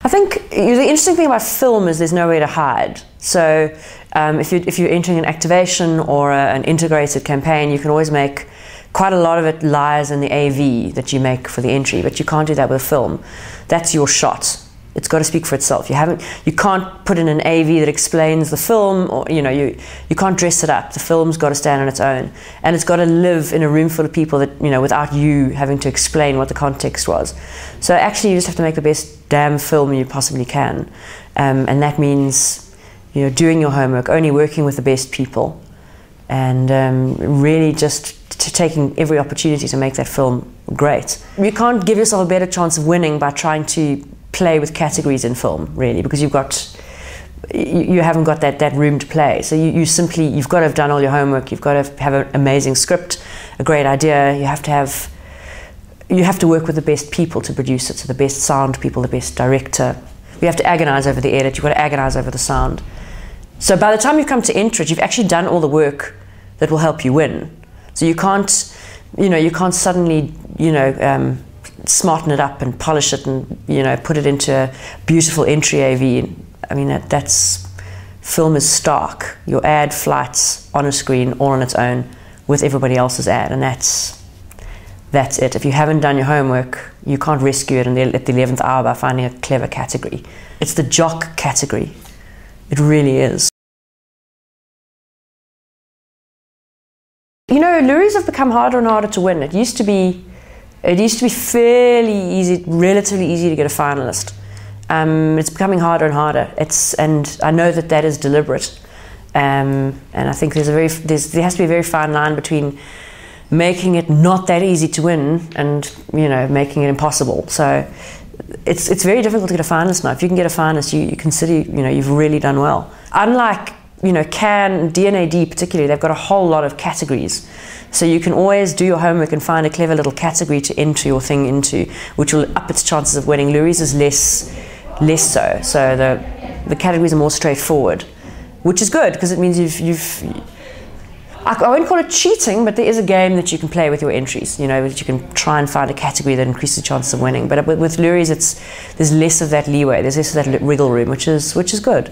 I think the interesting thing about film is there's nowhere to hide. So if you're entering an activation or an integrated campaign, you can always make quite a lot of it lies in the AV that you make for the entry, but you can't do that with film. That's your shot. It's got to speak for itself. You can't put in an AV that explains the film, or you can't dress it up. The film's got to stand on its own, and it's got to live in a room full of people that without you having to explain what the context was. So actually, you just have to make the best damn film you possibly can, and that means doing your homework, only working with the best people, and really just taking every opportunity to make that film great. You can't give yourself a better chance of winning by trying to play with categories in film, really, because you haven't got that room to play. So you've got to have done all your homework. You've got to have an amazing script, a great idea. You have to work with the best people to produce it. So the best sound people, the best director. You have to agonize over the edit. You've got to agonize over the sound. So by the time you've come to enter it, you've actually done all the work that will help you win. So you can't suddenly smarten it up and polish it and put it into a beautiful entry AV. I mean that's film is stark. Your ad flights on a screen all on its own with everybody else's ad, and that's it. If you haven't done your homework, you can't rescue it at the 11th hour by finding a clever category. It's the jock category. It really is. Loeries have become harder and harder to win. It used to be fairly easy, relatively easy to get a finalist. It's becoming harder and harder. And I know that is deliberate. And I think there has to be a very fine line between making it not that easy to win and making it impossible. So it's very difficult to get a finalist now. If you can get a finalist, you consider you've really done well. Unlike Can, D&AD particularly, they've got a whole lot of categories. So you can always do your homework and find a clever little category to enter your thing into, which will up its chances of winning. Loeries is less so. So the categories are more straightforward, which is good because it means I won't call it cheating, but there is a game that you can play with your entries, that you can try and find a category that increases the chances of winning. But with Loeries, there's less of that leeway, there's less of that wriggle room, which is good.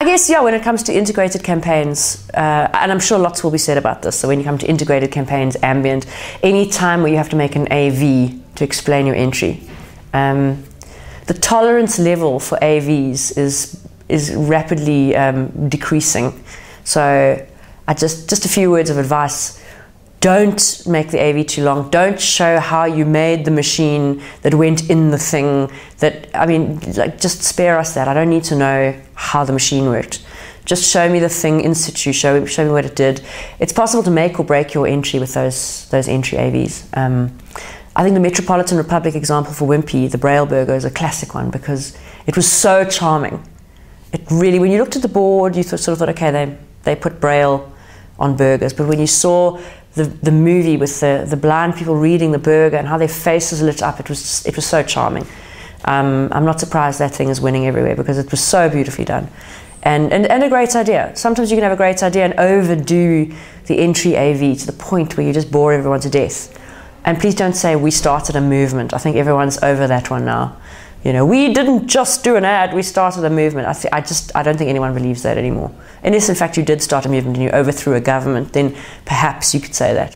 I guess, when it comes to integrated campaigns, and I'm sure lots will be said about this, so when you come to integrated campaigns, ambient, any time where you have to make an AV to explain your entry, the tolerance level for AVs is rapidly decreasing. So just a few words of advice. Don't make the AV too long. Don't show how you made the machine that went in the thing. Just spare us that. I don't need to know how the machine worked. Just show me the thing in situ. Show me what it did. It's possible to make or break your entry with those entry AVs. I think the Metropolitan Republic example for Wimpy, the Braille burger, is a classic one because it was so charming. It really, when you looked at the board, you sort of thought, okay, they put Braille on burgers, but when you saw the movie with the blind people reading the burger and how their faces lit up, it was so charming. I'm not surprised that thing is winning everywhere because it was so beautifully done, and a great idea. Sometimes you can have a great idea and overdo the entry AV to the point where you just bore everyone to death. And please don't say we started a movement. I think everyone's over that one now. We didn't just do an ad, we started a movement. I don't think anyone believes that anymore. Unless in fact you did start a movement and you overthrew a government, then perhaps you could say that.